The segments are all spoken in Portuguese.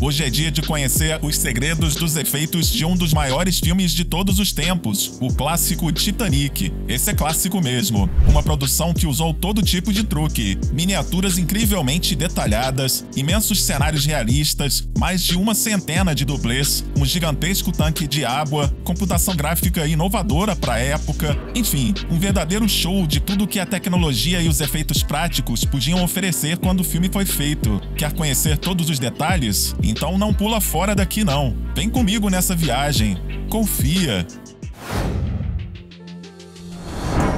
Hoje é dia de conhecer os segredos dos efeitos de um dos maiores filmes de todos os tempos, o clássico Titanic. Esse é clássico mesmo. Uma produção que usou todo tipo de truque, miniaturas incrivelmente detalhadas, imensos cenários realistas, mais de uma centena de dublês, um gigantesco tanque de água, computação gráfica inovadora para a época, enfim, um verdadeiro show de tudo que a tecnologia e os efeitos práticos podiam oferecer quando o filme foi feito. Quer conhecer todos os detalhes? Então não pula fora daqui não. Vem comigo nessa viagem. Confia.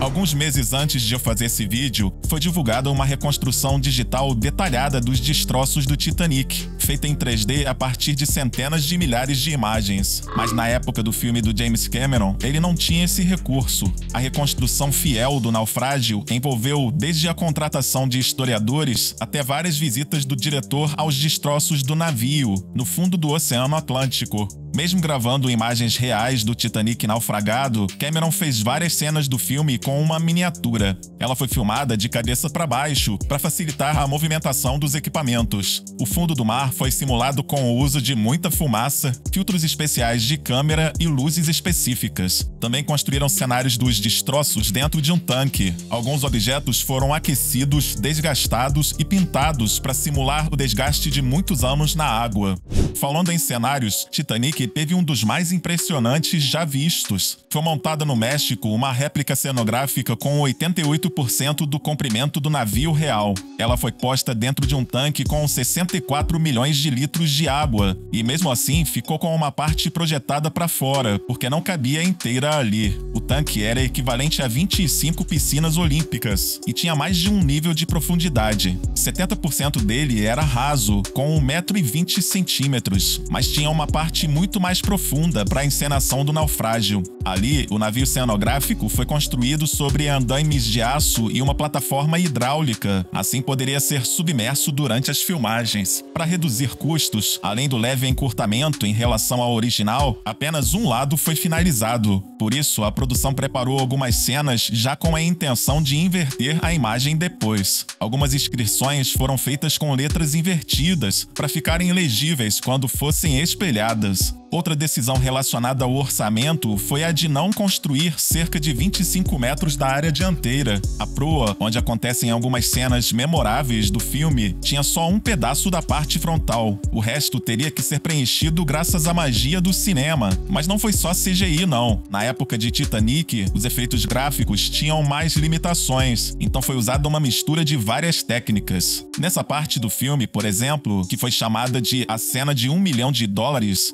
Alguns meses antes de eu fazer esse vídeo, foi divulgada uma reconstrução digital detalhada dos destroços do Titanic, feita em 3D a partir de centenas de milhares de imagens. Mas na época do filme do James Cameron, ele não tinha esse recurso. A reconstrução fiel do naufrágio envolveu desde a contratação de historiadores até várias visitas do diretor aos destroços do navio, no fundo do Oceano Atlântico. Mesmo gravando imagens reais do Titanic naufragado, Cameron fez várias cenas do filme com uma miniatura. Ela foi filmada de cabeça para baixo para facilitar a movimentação dos equipamentos. O fundo do mar foi simulado com o uso de muita fumaça, filtros especiais de câmera e luzes específicas. Também construíram cenários dos destroços dentro de um tanque. Alguns objetos foram aquecidos, desgastados e pintados para simular o desgaste de muitos anos na água. Falando em cenários, Titanic teve um dos mais impressionantes já vistos. Foi montada no México uma réplica cenográfica com 88% do comprimento do navio real. Ela foi posta dentro de um tanque com 64 milhões de litros de água, e mesmo assim ficou com uma parte projetada para fora, porque não cabia inteira ali. O tanque era equivalente a 25 piscinas olímpicas e tinha mais de um nível de profundidade. 70% dele era raso, com 1,20 m, mas tinha uma parte muito mais profunda para a encenação do naufrágio. Ali, o navio cenográfico foi construído sobre andaimes de aço e uma plataforma hidráulica, assim poderia ser submerso durante as filmagens. Para reduzir custos, além do leve encurtamento em relação ao original, apenas um lado foi finalizado. Por isso, a produção preparou algumas cenas já com a intenção de inverter a imagem depois. Algumas inscrições foram feitas com letras invertidas para ficarem legíveis quando fossem espelhadas. Outra decisão relacionada ao orçamento foi a de não construir cerca de 25 metros da área dianteira. A proa, onde acontecem algumas cenas memoráveis do filme, tinha só um pedaço da parte frontal. O resto teria que ser preenchido graças à magia do cinema. Mas não foi só CGI, não. Na época de Titanic, os efeitos gráficos tinham mais limitações, então foi usada uma mistura de várias técnicas. Nessa parte do filme, por exemplo, que foi chamada de a cena de $1 milhão,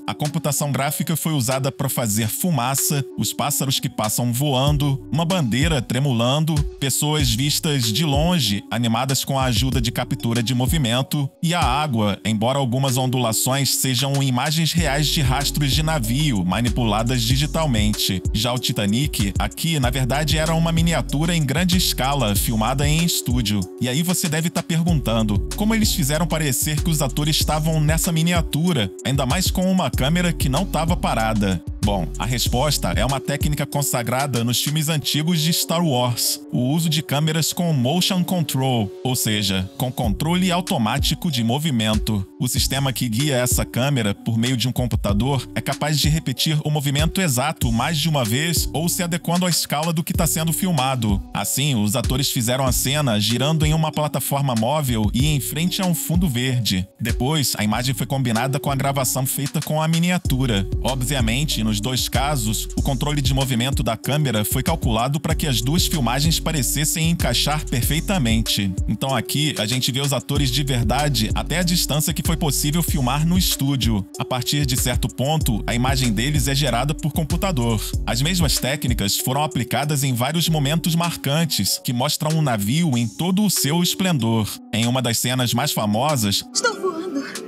a computação gráfica foi usada para fazer fumaça, os pássaros que passam voando, uma bandeira tremulando, pessoas vistas de longe, animadas com a ajuda de captura de movimento, e a água, embora algumas ondulações sejam imagens reais de rastros de navio, manipuladas digitalmente. Já o Titanic, aqui, na verdade, era uma miniatura em grande escala, filmada em estúdio. E aí você deve estar perguntando, como eles fizeram parecer que os atores estavam nessa miniatura, ainda mais com uma câmera que não estava parada? Bom, a resposta é uma técnica consagrada nos filmes antigos de Star Wars, o uso de câmeras com motion control, ou seja, com controle automático de movimento. O sistema que guia essa câmera por meio de um computador é capaz de repetir o movimento exato mais de uma vez ou se adequando à escala do que está sendo filmado. Assim, os atores fizeram a cena girando em uma plataforma móvel e em frente a um fundo verde. Depois, a imagem foi combinada com a gravação feita com a miniatura. Obviamente, nos dois casos, o controle de movimento da câmera foi calculado para que as duas filmagens parecessem encaixar perfeitamente. Então aqui, a gente vê os atores de verdade até a distância que foi possível filmar no estúdio. A partir de certo ponto, a imagem deles é gerada por computador. As mesmas técnicas foram aplicadas em vários momentos marcantes, que mostram um navio em todo o seu esplendor. Em uma das cenas mais famosas,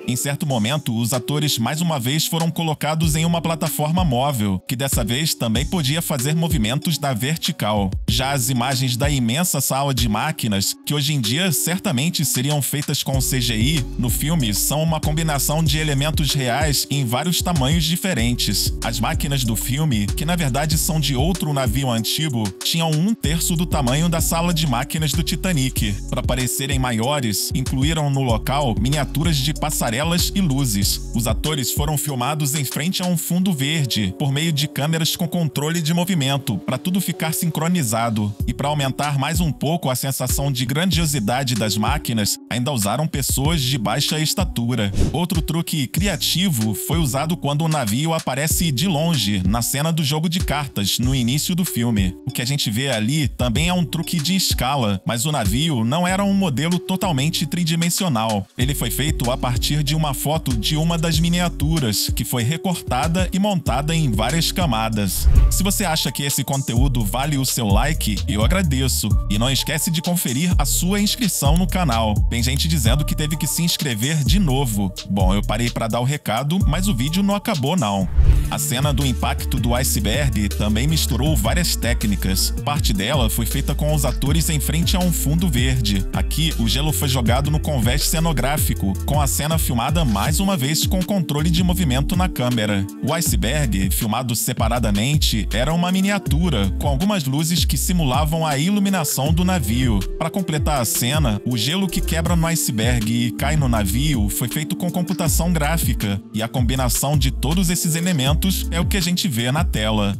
em certo momento, os atores mais uma vez foram colocados em uma plataforma móvel, que dessa vez também podia fazer movimentos da vertical. Já as imagens da imensa sala de máquinas, que hoje em dia certamente seriam feitas com CGI, no filme são uma combinação de elementos reais em vários tamanhos diferentes. As máquinas do filme, que na verdade são de outro navio antigo, tinham 1/3 do tamanho da sala de máquinas do Titanic. Para parecerem maiores, incluíram no local miniaturas de passarelas velas e luzes. Os atores foram filmados em frente a um fundo verde, por meio de câmeras com controle de movimento, para tudo ficar sincronizado. E para aumentar mais um pouco a sensação de grandiosidade das máquinas, ainda usaram pessoas de baixa estatura. Outro truque criativo foi usado quando o navio aparece de longe, na cena do jogo de cartas, no início do filme. O que a gente vê ali também é um truque de escala, mas o navio não era um modelo totalmente tridimensional. Ele foi feito a partir de uma foto de uma das miniaturas, que foi recortada e montada em várias camadas. Se você acha que esse conteúdo vale o seu like, eu agradeço. E não esquece de conferir a sua inscrição no canal. Tem gente dizendo que teve que se inscrever de novo. Bom, eu parei para dar o recado, mas o vídeo não acabou não. A cena do impacto do iceberg também misturou várias técnicas. Parte dela foi feita com os atores em frente a um fundo verde. Aqui, o gelo foi jogado no convés cenográfico, com a cena filmada mais uma vez com controle de movimento na câmera. O iceberg, filmado separadamente, era uma miniatura, com algumas luzes que simulavam a iluminação do navio. Para completar a cena, o gelo que quebra no iceberg e cai no navio foi feito com computação gráfica, e a combinação de todos esses elementos é o que a gente vê na tela.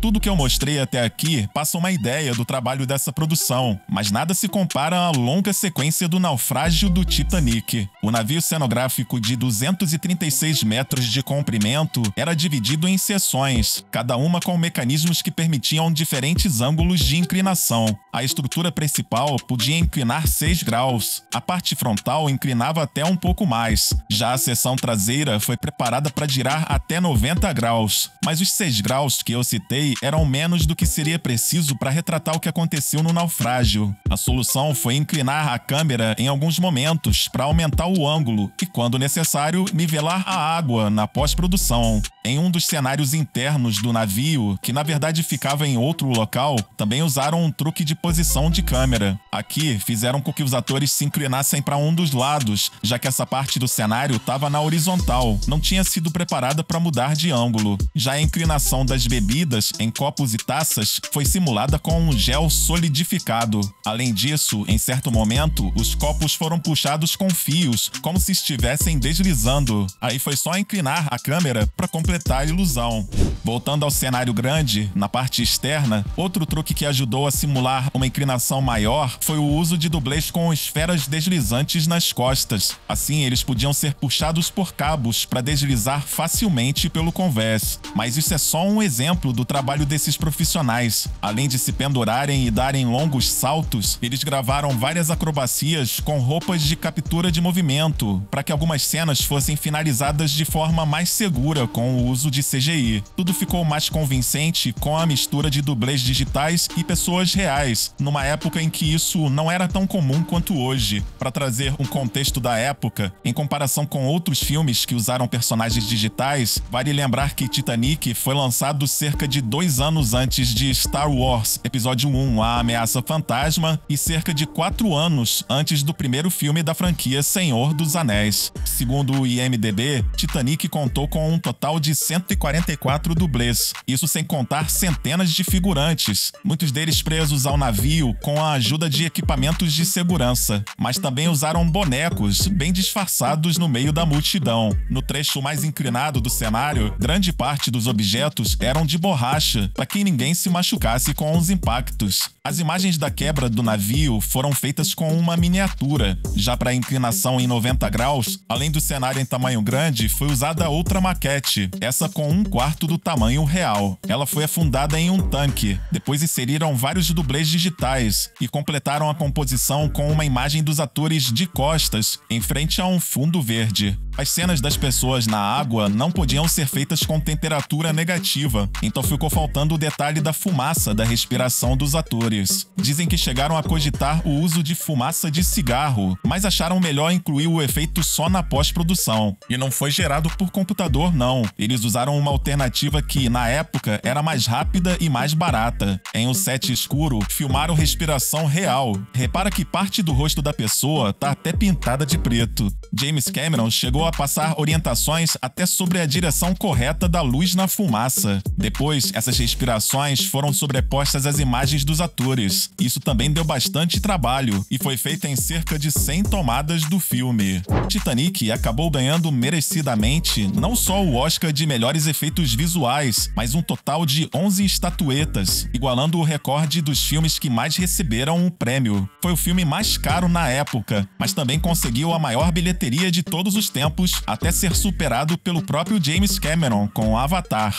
Tudo que eu mostrei até aqui passa uma ideia do trabalho dessa produção, mas nada se compara à longa sequência do naufrágio do Titanic. O navio cenográfico de 236 metros de comprimento era dividido em seções, cada uma com mecanismos que permitiam diferentes ângulos de inclinação. A estrutura principal podia inclinar 6 graus, a parte frontal inclinava até um pouco mais. Já a seção traseira foi preparada para girar até 90 graus, mas os 6 graus que eu citei eram menos do que seria preciso para retratar o que aconteceu no naufrágio. A solução foi inclinar a câmera em alguns momentos para aumentar o ângulo e, quando necessário, nivelar a água na pós-produção. Em um dos cenários internos do navio, que na verdade ficava em outro local, também usaram um truque de posição de câmera. Aqui, fizeram com que os atores se inclinassem para um dos lados, já que essa parte do cenário estava na horizontal, não tinha sido preparada para mudar de ângulo. Já a inclinação das bebidas em copos e taças foi simulada com um gel solidificado. Além disso, em certo momento, os copos foram puxados com fios, como se estivessem deslizando. Aí foi só inclinar a câmera para completar a ilusão. Voltando ao cenário grande, na parte externa, outro truque que ajudou a simular uma inclinação maior foi o uso de dublês com esferas deslizantes nas costas. Assim, eles podiam ser puxados por cabos para deslizar facilmente pelo convés. Mas isso é só um exemplo do trabalho desses profissionais. Além de se pendurarem e darem longos saltos, eles gravaram várias acrobacias com roupas de captura de movimento, para que algumas cenas fossem finalizadas de forma mais segura com o uso de CGI. Tudo ficou mais convincente com a mistura de dublês digitais e pessoas reais, numa época em que isso não era tão comum quanto hoje. Para trazer um contexto da época, em comparação com outros filmes que usaram personagens digitais, vale lembrar que Titanic foi lançado cerca de 2 anos antes de Star Wars Episódio 1, A Ameaça Fantasma, e cerca de 4 anos antes do primeiro filme da franquia Senhor dos Anéis. Segundo o IMDb, Titanic contou com um total de 144 dublês, isso sem contar centenas de figurantes, muitos deles presos ao navio com a ajuda de equipamentos de segurança, mas também usaram bonecos bem disfarçados no meio da multidão. No trecho mais inclinado do cenário, grande parte dos objetos eram de borracha, para que ninguém se machucasse com os impactos. As imagens da quebra do navio foram feitas com uma miniatura. Já para a inclinação em 90 graus, além do cenário em tamanho grande, foi usada outra maquete, essa com 1/4 do tamanho real. Ela foi afundada em um tanque. Depois inseriram vários dublês digitais e completaram a composição com uma imagem dos atores de costas, em frente a um fundo verde. As cenas das pessoas na água não podiam ser feitas com temperatura negativa, então ficou faltando o detalhe da fumaça da respiração dos atores. Dizem que chegaram a cogitar o uso de fumaça de cigarro, mas acharam melhor incluir o efeito só na pós-produção. E não foi gerado por computador, não. Eles usaram uma alternativa que, na época, era mais rápida e mais barata. Em um set escuro, filmaram respiração real. Repara que parte do rosto da pessoa tá até pintada de preto. James Cameron chegou a a passar orientações até sobre a direção correta da luz na fumaça. Depois, essas respirações foram sobrepostas às imagens dos atores. Isso também deu bastante trabalho e foi feito em cerca de 100 tomadas do filme. Titanic acabou ganhando merecidamente não só o Oscar de melhores efeitos visuais, mas um total de 11 estatuetas, igualando o recorde dos filmes que mais receberam o prêmio. Foi o filme mais caro na época, mas também conseguiu a maior bilheteria de todos os tempos, até ser superado pelo próprio James Cameron com Avatar.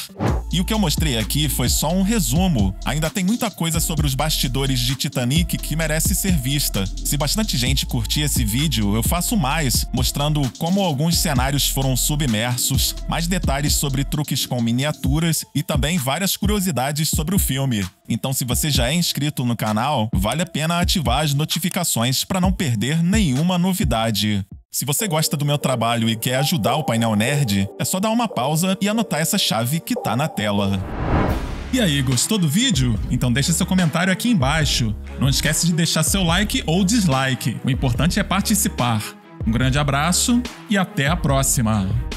E o que eu mostrei aqui foi só um resumo. Ainda tem muita coisa sobre os bastidores de Titanic que merece ser vista. Se bastante gente curtir esse vídeo, eu faço mais, mostrando como alguns cenários foram submersos, mais detalhes sobre truques com miniaturas e também várias curiosidades sobre o filme. Então, se você já é inscrito no canal, vale a pena ativar as notificações para não perder nenhuma novidade. Se você gosta do meu trabalho e quer ajudar o Painel Nerd, é só dar uma pausa e anotar essa chave que tá na tela. E aí, gostou do vídeo? Então deixa seu comentário aqui embaixo. Não esquece de deixar seu like ou dislike. O importante é participar. Um grande abraço e até a próxima!